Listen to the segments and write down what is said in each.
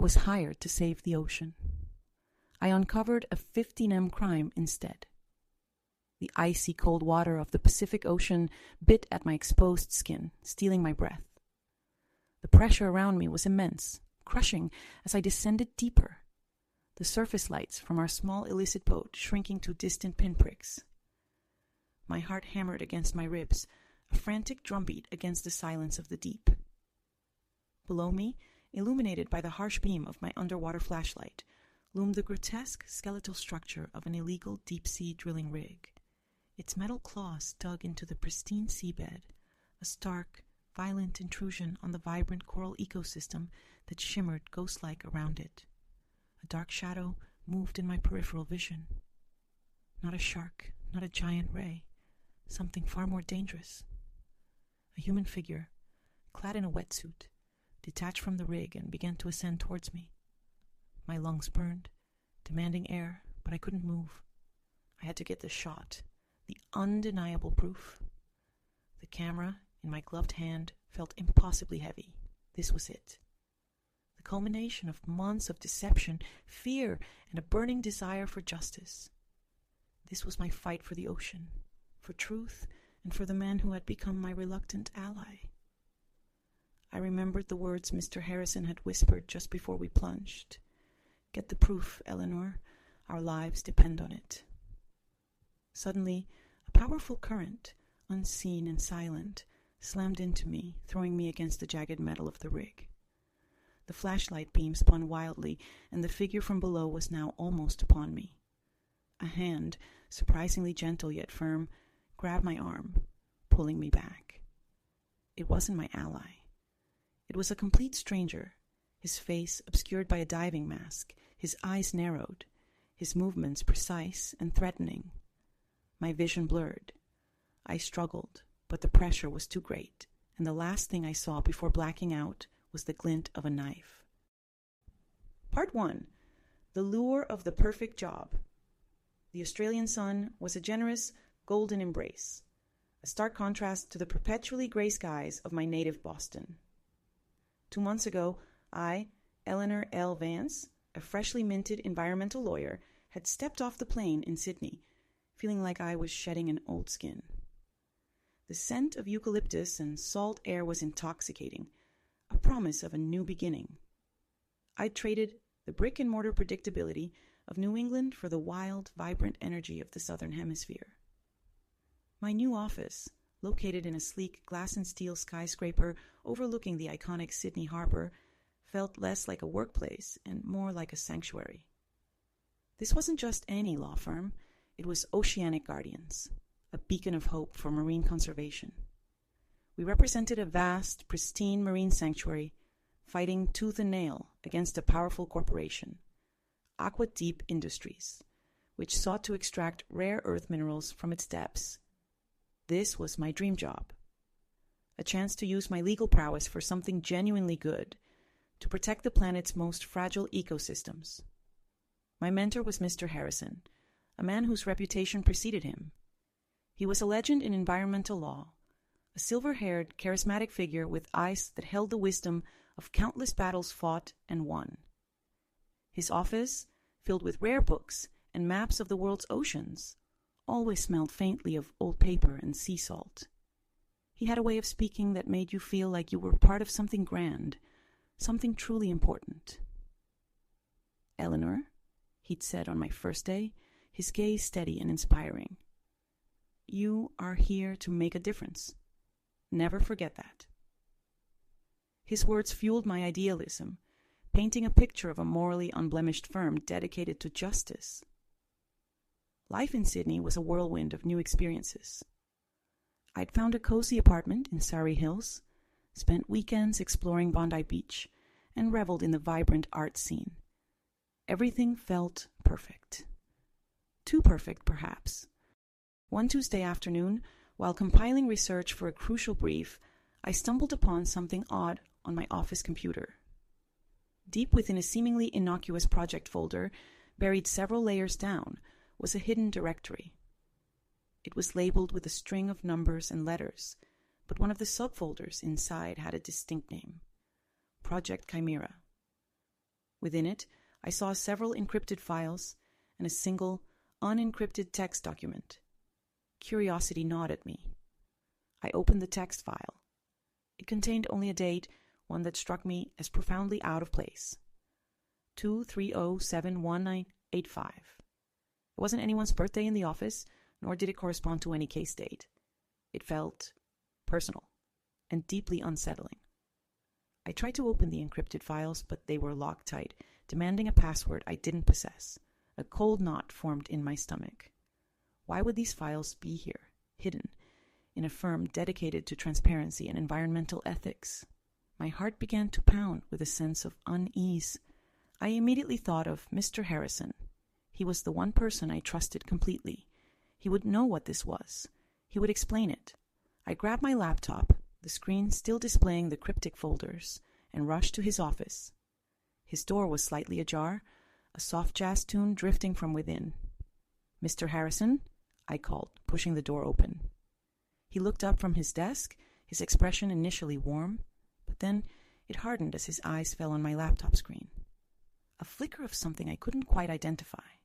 was hired to save the ocean. I uncovered a 15M crime instead. The icy cold water of the Pacific Ocean bit at my exposed skin, stealing my breath. The pressure around me was immense, crushing as I descended deeper, the surface lights from our small illicit boat shrinking to distant pinpricks. My heart hammered against my ribs, a frantic drumbeat against the silence of the deep. Below me, illuminated by the harsh beam of my underwater flashlight, loomed the grotesque skeletal structure of an illegal deep-sea drilling rig. Its metal claws dug into the pristine seabed, a stark, violent intrusion on the vibrant coral ecosystem that shimmered ghost-like around it. A dark shadow moved in my peripheral vision. Not a shark, not a giant ray, something far more dangerous. A human figure, clad in a wetsuit, detached from the rig and began to ascend towards me. My lungs burned, demanding air, but I couldn't move. I had to get the shot, the undeniable proof. The camera in my gloved hand felt impossibly heavy. This was it. The culmination of months of deception, fear, and a burning desire for justice. This was my fight for the ocean, for truth, and for the man who had become my reluctant ally. I remembered the words Mr. Harrison had whispered just before we plunged. "Get the proof, Eleanor. Our lives depend on it." Suddenly, a powerful current, unseen and silent, slammed into me, throwing me against the jagged metal of the rig. The flashlight beam spun wildly, and the figure from below was now almost upon me. A hand, surprisingly gentle yet firm, grabbed my arm, pulling me back. It wasn't my ally. It was a complete stranger, his face obscured by a diving mask, his eyes narrowed, his movements precise and threatening. My vision blurred. I struggled, but the pressure was too great, and the last thing I saw before blacking out was the glint of a knife. Part 1. The Lure of the Perfect Job. The Australian sun was a generous, golden embrace, a stark contrast to the perpetually grey skies of my native Boston. 2 months ago, I, Eleanor L. Vance, a freshly minted environmental lawyer, had stepped off the plane in Sydney, feeling like I was shedding an old skin. The scent of eucalyptus and salt air was intoxicating, a promise of a new beginning. I'd traded the brick-and-mortar predictability of New England for the wild, vibrant energy of the Southern Hemisphere. My new office, located in a sleek glass-and-steel skyscraper overlooking the iconic Sydney Harbour, felt less like a workplace and more like a sanctuary. This wasn't just any law firm. It was Oceanic Guardians, a beacon of hope for marine conservation. We represented a vast, pristine marine sanctuary, fighting tooth and nail against a powerful corporation, Aqua Deep Industries, which sought to extract rare earth minerals from its depths. This was my dream job. A chance to use my legal prowess for something genuinely good, to protect the planet's most fragile ecosystems. My mentor was Mr. Harrison, a man whose reputation preceded him. He was a legend in environmental law, a silver-haired, charismatic figure with eyes that held the wisdom of countless battles fought and won. His office, filled with rare books and maps of the world's oceans, always smelled faintly of old paper and sea salt. He had a way of speaking that made you feel like you were part of something grand, something truly important. "Eleanor," he'd said on my first day, his gaze steady and inspiring, "you are here to make a difference. Never forget that." His words fueled my idealism, painting a picture of a morally unblemished firm dedicated to justice. Life in Sydney was a whirlwind of new experiences. I'd found a cozy apartment in Surrey Hills, spent weekends exploring Bondi Beach, and reveled in the vibrant art scene. Everything felt perfect. Too perfect, perhaps. One Tuesday afternoon, while compiling research for a crucial brief, I stumbled upon something odd on my office computer. Deep within a seemingly innocuous project folder, buried several layers down, was a hidden directory. It was labeled with a string of numbers and letters, but one of the subfolders inside had a distinct name: Project Chimera. Within it, I saw several encrypted files and a single, unencrypted text document. Curiosity gnawed at me. I opened the text file. It contained only a date, one that struck me as profoundly out of place. 2/3/07/1985. It wasn't anyone's birthday in the office, nor did it correspond to any case date. It felt personal and deeply unsettling. I tried to open the encrypted files, but they were locked tight, demanding a password I didn't possess. A cold knot formed in my stomach. Why would these files be here, hidden, in a firm dedicated to transparency and environmental ethics? My heart began to pound with a sense of unease. I immediately thought of Mr. Harrison. He was the one person I trusted completely. He would know what this was. He would explain it. I grabbed my laptop, the screen still displaying the cryptic folders, and rushed to his office. His door was slightly ajar, a soft jazz tune drifting from within. "Mr. Harrison?" I called, pushing the door open. He looked up from his desk, his expression initially warm, but then it hardened as his eyes fell on my laptop screen. A flicker of something I couldn't quite identify.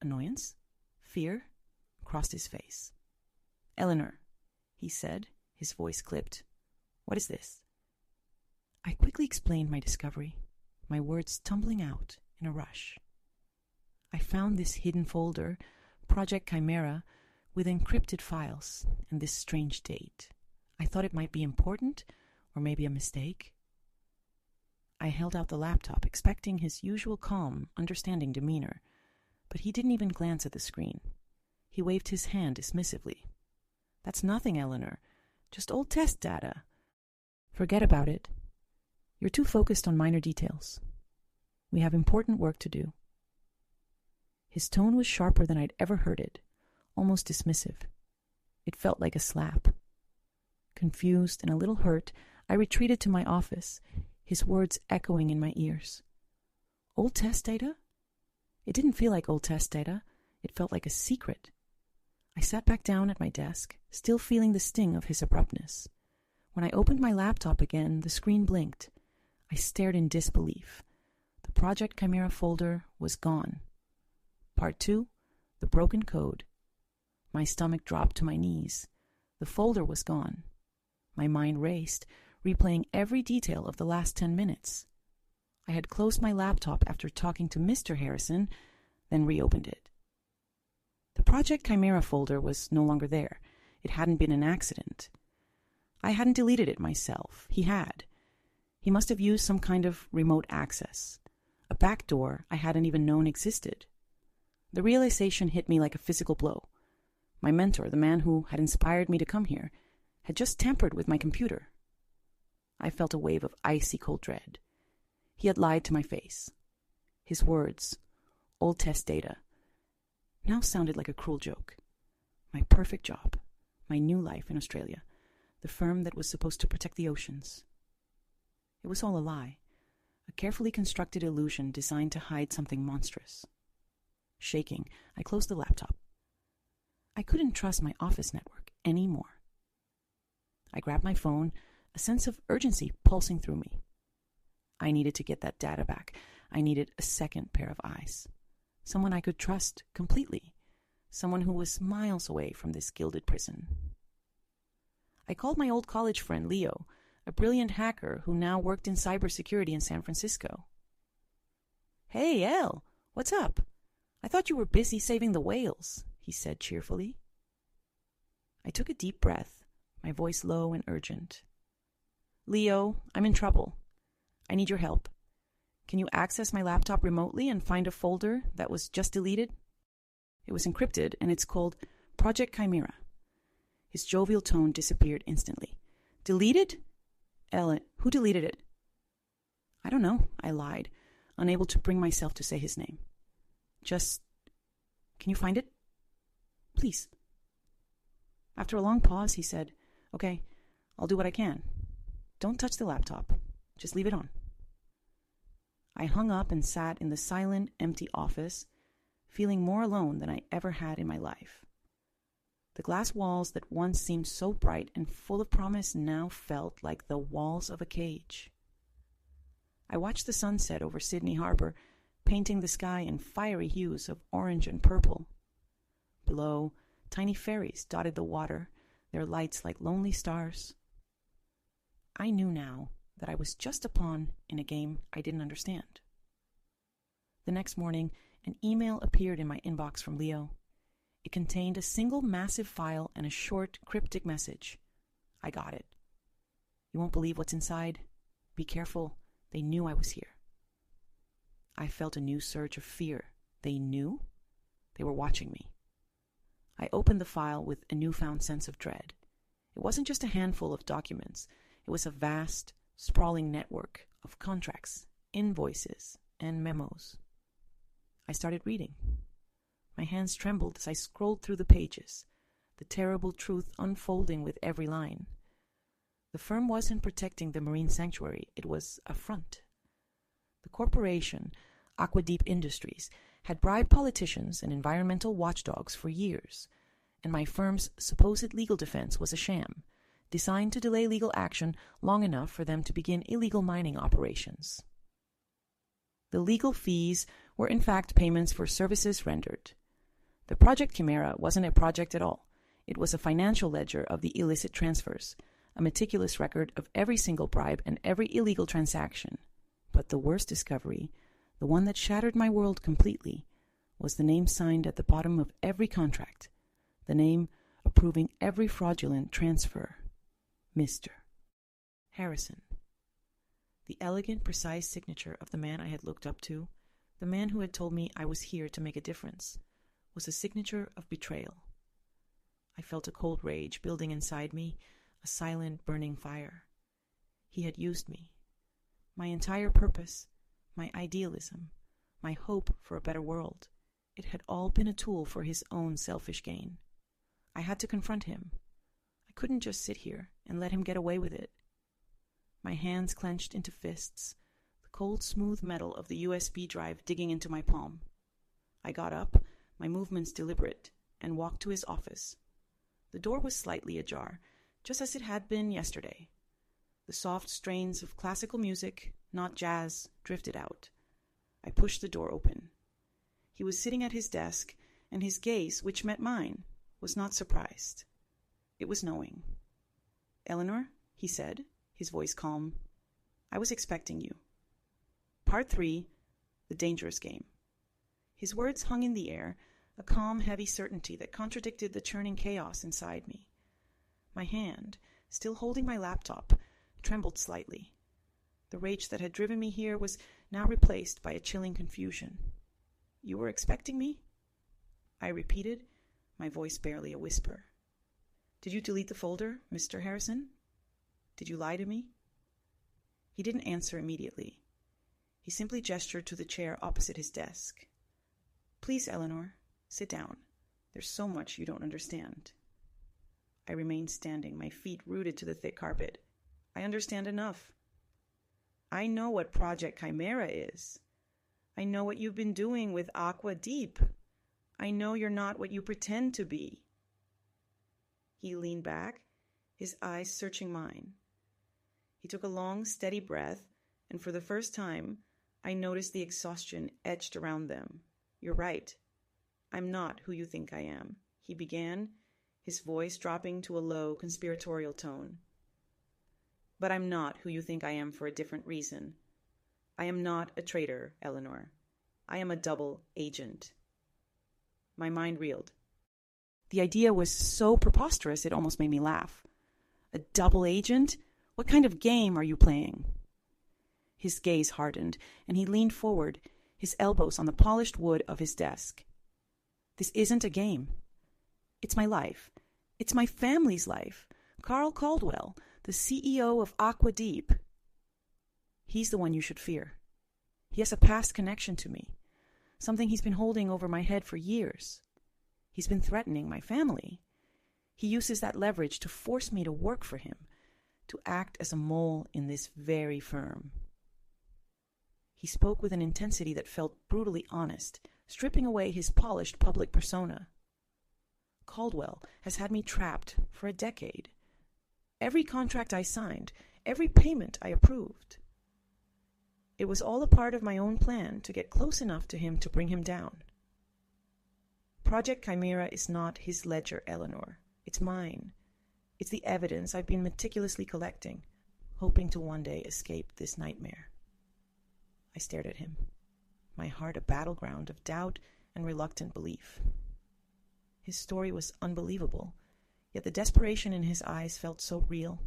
Annoyance? Fear? Crossed his face. "Eleanor," he said, his voice clipped. "What is this?" I quickly explained my discovery, my words tumbling out in a rush. I found this hidden folder, Project Chimera, with encrypted files and this strange date. I thought it might be important, or maybe a mistake. I held out the laptop, expecting his usual calm, understanding demeanor, but he didn't even glance at the screen. He waved his hand dismissively. "That's nothing, Eleanor. Just old test data. Forget about it. You're too focused on minor details. We have important work to do." His tone was sharper than I'd ever heard it, almost dismissive. It felt like a slap. Confused and a little hurt, I retreated to my office, his words echoing in my ears. Old test data? It didn't feel like old test data. It felt like a secret. I sat back down at my desk, still feeling the sting of his abruptness. When I opened my laptop again, the screen blinked. I stared in disbelief. The Project Chimera folder was gone. Part 2, the broken code. My stomach dropped to my knees. The folder was gone. My mind raced, replaying every detail of the last 10 minutes. I had closed my laptop after talking to Mr. Harrison, then reopened it. The Project Chimera folder was no longer there. It hadn't been an accident. I hadn't deleted it myself. He had. He must have used some kind of remote access. A backdoor I hadn't even known existed. The realization hit me like a physical blow. My mentor, the man who had inspired me to come here, had just tampered with my computer. I felt a wave of icy cold dread. He had lied to my face. His words, old test data, now sounded like a cruel joke. My perfect job, my new life in Australia, the firm that was supposed to protect the oceans. It was all a lie, a carefully constructed illusion designed to hide something monstrous. Shaking, I closed the laptop. I couldn't trust my office network anymore. I grabbed my phone, a sense of urgency pulsing through me. I needed to get that data back. I needed a second pair of eyes. Someone I could trust completely. Someone who was miles away from this gilded prison. I called my old college friend Leo, a brilliant hacker who now worked in cybersecurity in San Francisco. "Hey, El, what's up? I thought you were busy saving the whales," he said cheerfully. I took a deep breath, my voice low and urgent. "Leo, I'm in trouble. I need your help. Can you access my laptop remotely and find a folder that was just deleted? It was encrypted, and it's called Project Chimera." His jovial tone disappeared instantly. "Deleted? Ellen, who deleted it?" "I don't know," I lied, unable to bring myself to say his name. "Just, can you find it? Please." After a long pause, he said, "Okay, I'll do what I can. Don't touch the laptop. Just leave it on." I hung up and sat in the silent, empty office, feeling more alone than I ever had in my life. The glass walls that once seemed so bright and full of promise now felt like the walls of a cage. I watched the sunset over Sydney Harbor, painting the sky in fiery hues of orange and purple. Below, tiny ferries dotted the water, their lights like lonely stars. I knew now that I was just a pawn in a game I didn't understand. The next morning, an email appeared in my inbox from Leo. It contained a single massive file and a short, cryptic message. I got it. You won't believe what's inside. Be careful. They knew I was here. I felt a new surge of fear. They knew? They were watching me. I opened the file with a newfound sense of dread. It wasn't just a handful of documents. It was a vast, sprawling network of contracts, invoices, and memos. I started reading. My hands trembled as I scrolled through the pages, the terrible truth unfolding with every line. The firm wasn't protecting the marine sanctuary. It was a front. The corporation, Aquadeep Industries, had bribed politicians and environmental watchdogs for years, and my firm's supposed legal defense was a sham, designed to delay legal action long enough for them to begin illegal mining operations. The legal fees were in fact payments for services rendered. The Project Chimera wasn't a project at all. It was a financial ledger of the illicit transfers, a meticulous record of every single bribe and every illegal transaction. But the worst discovery, the one that shattered my world completely, was the name signed at the bottom of every contract, the name approving every fraudulent transfer. Mr. Harrison. The elegant, precise signature of the man I had looked up to, the man who had told me I was here to make a difference, was a signature of betrayal. I felt a cold rage building inside me, a silent, burning fire. He had used me. My entire purpose, my idealism, my hope for a better world, it had all been a tool for his own selfish gain. I had to confront him. I couldn't just sit here and let him get away with it. My hands clenched into fists, the cold, smooth metal of the USB drive digging into my palm. I got up, my movements deliberate, and walked to his office. The door was slightly ajar, just as it had been yesterday. The soft strains of classical music, not jazz, drifted out. I pushed the door open. He was sitting at his desk, and his gaze, which met mine, was not surprised. It was knowing. "Eleanor," he said, his voice calm, "I was expecting you." Part 3, The Dangerous Game. His words hung in the air, a calm, heavy certainty that contradicted the churning chaos inside me. My hand, still holding my laptop, trembled slightly. The rage that had driven me here was now replaced by a chilling confusion. "You were expecting me?" I repeated, my voice barely a whisper. "Did you delete the folder, Mr. Harrison? Did you lie to me?" He didn't answer immediately. He simply gestured to the chair opposite his desk. "Please, Eleanor, sit down. There's so much you don't understand." I remained standing, my feet rooted to the thick carpet. "I understand enough. I know what Project Chimera is. I know what you've been doing with Aquadeep. I know you're not what you pretend to be." He leaned back, his eyes searching mine. He took a long, steady breath, and for the first time, I noticed the exhaustion etched around them. "You're right. I'm not who you think I am," he began, his voice dropping to a low, conspiratorial tone. "But I'm not who you think I am for a different reason. I am not a traitor, Eleanor. I am a double agent." My mind reeled. The idea was so preposterous it almost made me laugh. A double agent? What kind of game are you playing? His gaze hardened, and he leaned forward, his elbows on the polished wood of his desk. "This isn't a game. It's my life. It's my family's life. Carl Caldwell, the CEO of Aquadeep. He's the one you should fear. He has a past connection to me, something he's been holding over my head for years. He's been threatening my family. He uses that leverage to force me to work for him, to act as a mole in this very firm." He spoke with an intensity that felt brutally honest, stripping away his polished public persona. "Caldwell has had me trapped for a decade. Every contract I signed, every payment I approved. it was all a part of my own plan to get close enough to him to bring him down. Project Chimera is not his ledger, Eleanor. It's mine. It's the evidence I've been meticulously collecting, hoping to one day escape this nightmare. I stared at him, my heart a battleground of doubt and reluctant belief. His story was unbelievable, yet the desperation in his eyes felt so real.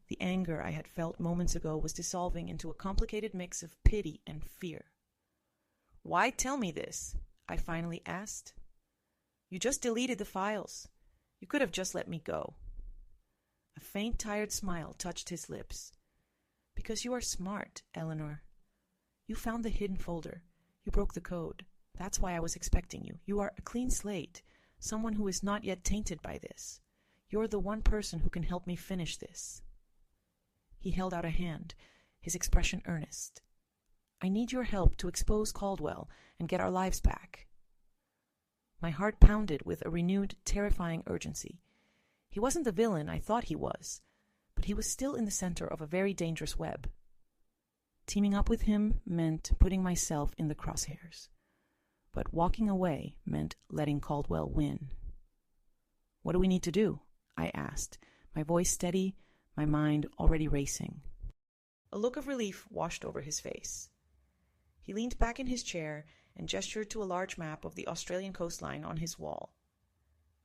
The anger I had felt moments ago was dissolving into a complicated mix of pity and fear. "Why tell me this?" I finally asked. "You just deleted the files. You could have just let me go." A faint, tired smile touched his lips. "Because you are smart, Eleanor. You found the hidden folder. You broke the code. That's why I was expecting you. You are a clean slate, someone who is not yet tainted by this. You're the one person who can help me finish this." He held out a hand, his expression earnest. "I need your help to expose Caldwell and get our lives back." My heart pounded with a renewed, terrifying urgency. He wasn't the villain I thought he was, but he was still in the center of a very dangerous web. Teaming up with him meant putting myself in the crosshairs, but walking away meant letting Caldwell win. "What do we need to do?" I asked, my voice steady, my mind already racing. A look of relief washed over his face. He leaned back in his chair and gestured to a large map of the Australian coastline on his wall.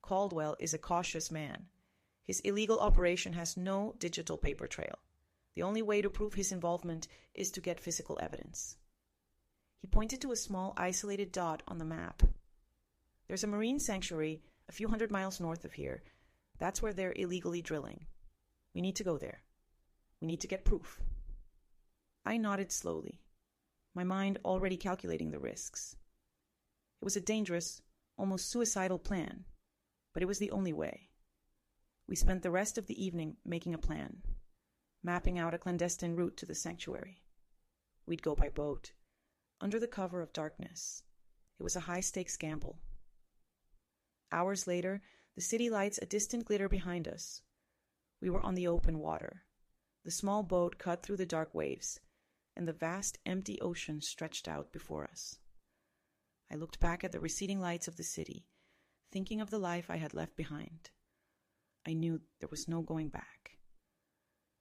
"Caldwell is a cautious man. His illegal operation has no digital paper trail. The only way to prove his involvement is to get physical evidence." He pointed to a small isolated dot on the map. "There's a marine sanctuary a few hundred miles north of here. That's where they're illegally drilling. We need to go there. We need to get proof." I nodded slowly, my mind already calculating the risks. It was a dangerous, almost suicidal plan, but it was the only way. We spent the rest of the evening making a plan, mapping out a clandestine route to the sanctuary. We'd go by boat, under the cover of darkness. It was a high-stakes gamble. Hours later, the city lights a distant glitter behind us. We were on the open water. The small boat cut through the dark waves, and the vast, empty ocean stretched out before us. I looked back at the receding lights of the city, thinking of the life I had left behind. I knew there was no going back.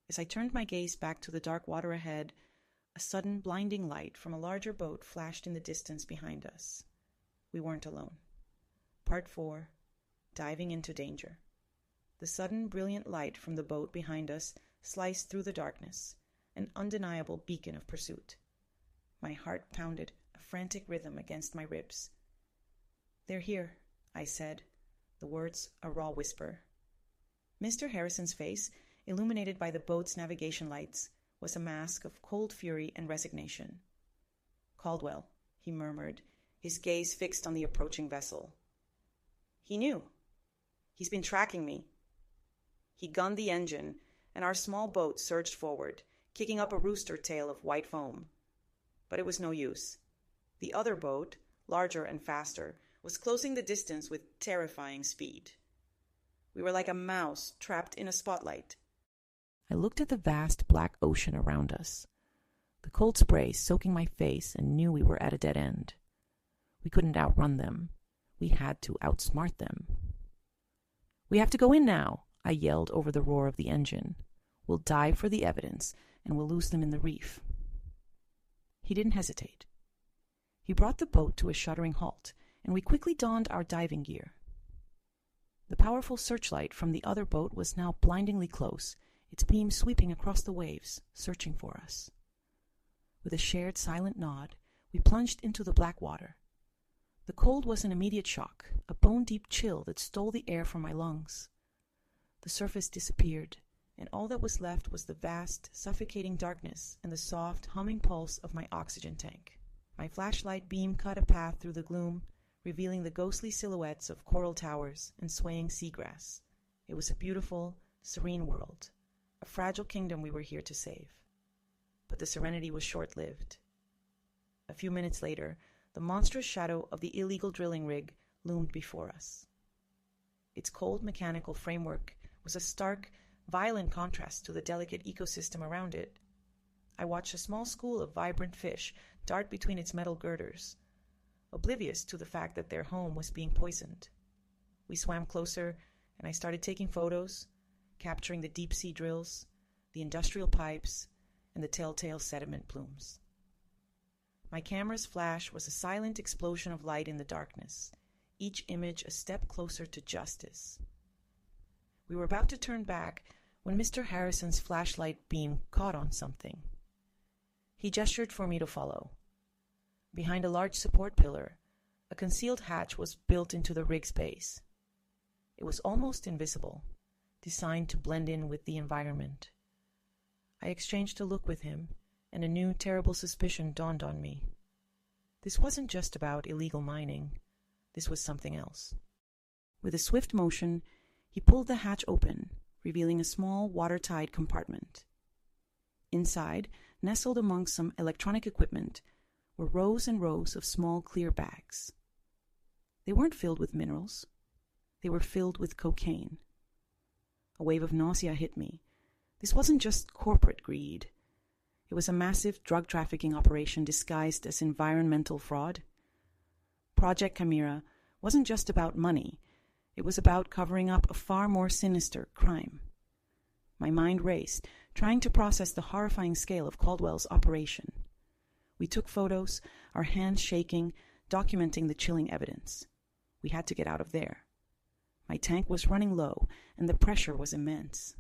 As I turned my gaze back to the dark water ahead, a sudden blinding light from a larger boat flashed in the distance behind us. We weren't alone. Part 4, Diving into Danger. The sudden brilliant light from the boat behind us sliced through the darkness, an undeniable beacon of pursuit. My heart pounded a frantic rhythm against my ribs. "They're here," I said, the words a raw whisper. Mr. Harrison's face, illuminated by the boat's navigation lights, was a mask of cold fury and resignation. "Caldwell," he murmured, his gaze fixed on the approaching vessel. "He knew. He's been tracking me." He gunned the engine, and our small boat surged forward, kicking up a rooster tail of white foam. But it was no use. The other boat, larger and faster, was closing the distance with terrifying speed. We were like a mouse trapped in a spotlight. I looked at the vast black ocean around us, the cold spray soaking my face, and knew we were at a dead end. We couldn't outrun them. We had to outsmart them. "We have to go in now," I yelled over the roar of the engine. "We'll dive for the evidence, and we'll lose them in the reef." He didn't hesitate. He brought the boat to a shuddering halt, and we quickly donned our diving gear. The powerful searchlight from the other boat was now blindingly close, its beam sweeping across the waves, searching for us. With a shared silent nod, we plunged into the black water. The cold was an immediate shock, a bone-deep chill that stole the air from my lungs. The surface disappeared, and all that was left was the vast, suffocating darkness and the soft, humming pulse of my oxygen tank. My flashlight beam cut a path through the gloom, revealing the ghostly silhouettes of coral towers and swaying seagrass. It was a beautiful, serene world, a fragile kingdom we were here to save. But the serenity was short-lived. A few minutes later, the monstrous shadow of the illegal drilling rig loomed before us. Its cold mechanical framework was a stark, violent contrast to the delicate ecosystem around it. I watched a small school of vibrant fish dart between its metal girders, oblivious to the fact that their home was being poisoned. We swam closer, and I started taking photos, capturing the deep-sea drills, the industrial pipes, and the telltale sediment plumes. My camera's flash was a silent explosion of light in the darkness, each image a step closer to justice. We were about to turn back when Mr. Harrison's flashlight beam caught on something. He gestured for me to follow. Behind a large support pillar, a concealed hatch was built into the rig's base. It was almost invisible, designed to blend in with the environment. I exchanged a look with him, and a new, terrible suspicion dawned on me. This wasn't just about illegal mining. This was something else. With a swift motion, he pulled the hatch open, revealing a small, watertight compartment. Inside, nestled amongst some electronic equipment, were rows and rows of small, clear bags. They weren't filled with minerals. They were filled with cocaine. A wave of nausea hit me. This wasn't just corporate greed. It was a massive drug trafficking operation disguised as environmental fraud. Project Chimera wasn't just about money. It was about covering up a far more sinister crime. My mind raced, trying to process the horrifying scale of Caldwell's operation. We took photos, our hands shaking, documenting the chilling evidence. We had to get out of there. My tank was running low, and the pressure was immense.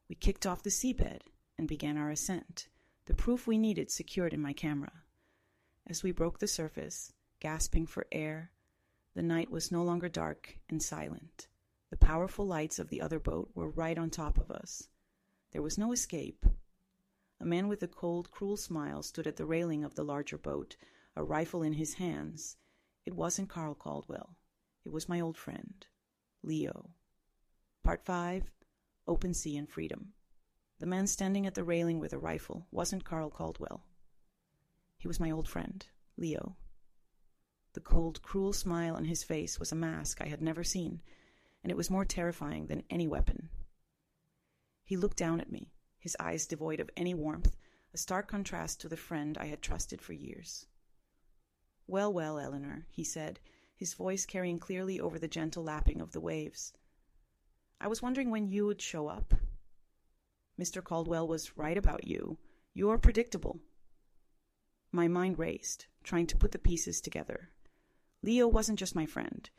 We kicked off the seabed and began our ascent, the proof we needed secured in my camera. As we broke the surface, gasping for air, the night was no longer dark and silent. The powerful lights of the other boat were right on top of us. There was no escape. A man with a cold, cruel smile stood at the railing of the larger boat, a rifle in his hands. It wasn't Carl Caldwell. It was my old friend, Leo. Part 5, Open Sea and Freedom. The man standing at the railing with a rifle wasn't Carl Caldwell. He was my old friend, Leo. The cold, cruel smile on his face was a mask I had never seen, and it was more terrifying than any weapon. He looked down at me, his eyes devoid of any warmth, a stark contrast to the friend I had trusted for years. "Well, well, Eleanor," he said, his voice carrying clearly over the gentle lapping of the waves. "I was wondering when you would show up. Mr. Caldwell was right about you. You're predictable." My mind raced, trying to put the pieces together. Leo wasn't just my friend.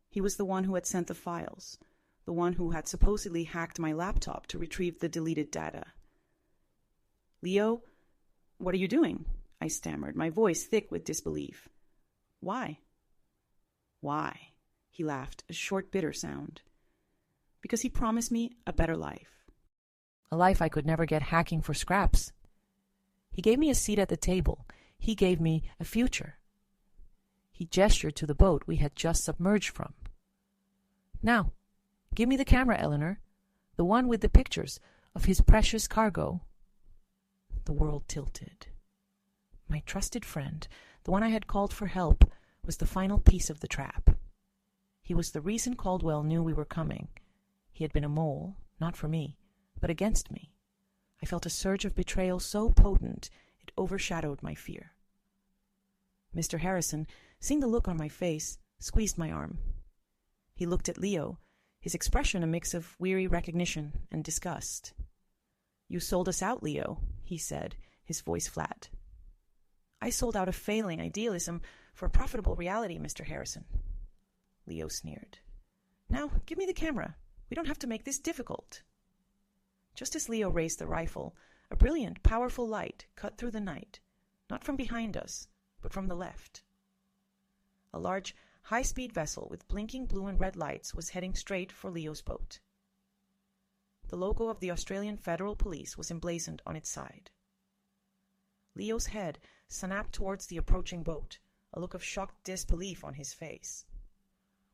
He was the one who had sent the files, the one who had supposedly hacked my laptop to retrieve the deleted data. "Leo, what are you doing?" I stammered, my voice thick with disbelief. "Why?" "Why?" He laughed, a short, bitter sound. "Because he promised me a better life. A life I could never get hacking for scraps. He gave me a seat at the table. He gave me a future." He gestured to the boat we had just submerged from. "Now, give me the camera, Eleanor, the one with the pictures of his precious cargo." The world tilted. My trusted friend, the one I had called for help, was the final piece of the trap. He was the reason Caldwell knew we were coming. He had been a mole, not for me, but against me. I felt a surge of betrayal so potent it overshadowed my fear. Mr. Harrison, seeing the look on my face, squeezed my arm. He looked at Leo, his expression a mix of weary recognition and disgust. "You sold us out, Leo," he said, his voice flat. "I sold out a failing idealism for a profitable reality, Mr. Harrison." Leo sneered. "Now, give me the camera. We don't have to make this difficult." Just as Leo raised the rifle, a brilliant, powerful light cut through the night, not from behind us, but from the left. A large, high-speed vessel with blinking blue and red lights was heading straight for Leo's boat. The logo of the Australian Federal Police was emblazoned on its side. Leo's head snapped towards the approaching boat, a look of shocked disbelief on his face.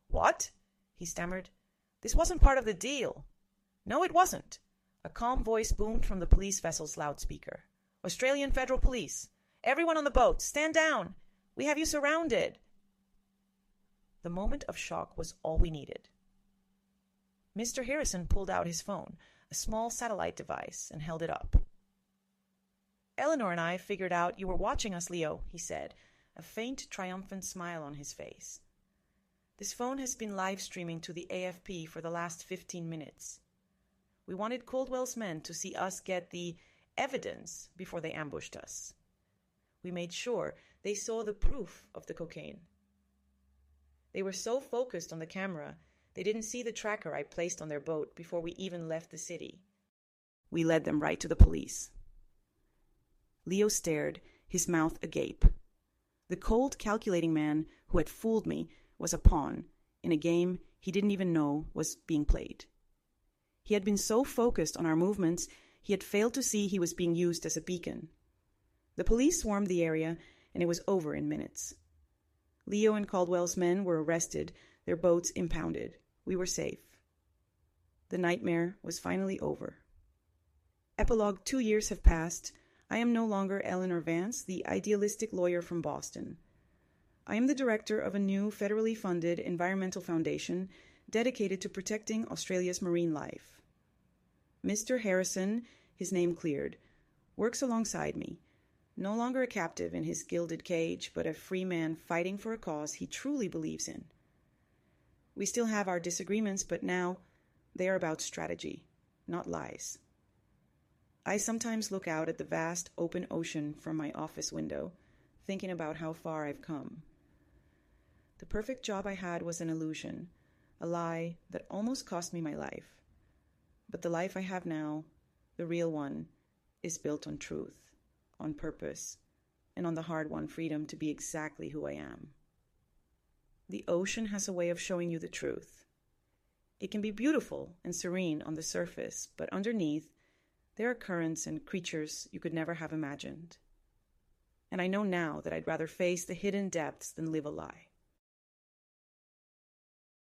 "What?" he stammered. "This wasn't part of the deal." "No, it wasn't." A calm voice boomed from the police vessel's loudspeaker. "Australian Federal Police! Everyone on the boat, stand down! We have you surrounded!" The moment of shock was all we needed. Mr. Harrison pulled out his phone, a small satellite device, and held it up. Eleanor and I figured out you were watching us, Leo, he said, a faint, triumphant smile on his face. This phone has been live streaming to the AFP for the last 15 minutes. We wanted Caldwell's men to see us get the evidence before they ambushed us. We made sure they saw the proof of the cocaine. They were so focused on the camera, they didn't see the tracker I placed on their boat before we even left the city. We led them right to the police. Leo stared, his mouth agape. The cold, calculating man who had fooled me was a pawn in a game he didn't even know was being played. He had been so focused on our movements, he had failed to see he was being used as a beacon. The police swarmed the area, and it was over in minutes. Leo and Caldwell's men were arrested, their boats impounded. We were safe. The nightmare was finally over. Epilogue: 2 years have passed. I am no longer Eleanor Vance, the idealistic lawyer from Boston. I am the director of a new federally funded environmental foundation dedicated to protecting Australia's marine life. Mr. Harrison, his name cleared, works alongside me, no longer a captive in his gilded cage, but a free man fighting for a cause he truly believes in. We still have our disagreements, but now they are about strategy, not lies. I sometimes look out at the vast open ocean from my office window, thinking about how far I've come. The perfect job I had was an illusion, a lie that almost cost me my life. But the life I have now, the real one, is built on truth, on purpose, and on the hard-won freedom to be exactly who I am. The ocean has a way of showing you the truth. It can be beautiful and serene on the surface, but underneath, there are currents and creatures you could never have imagined. And I know now that I'd rather face the hidden depths than live a lie.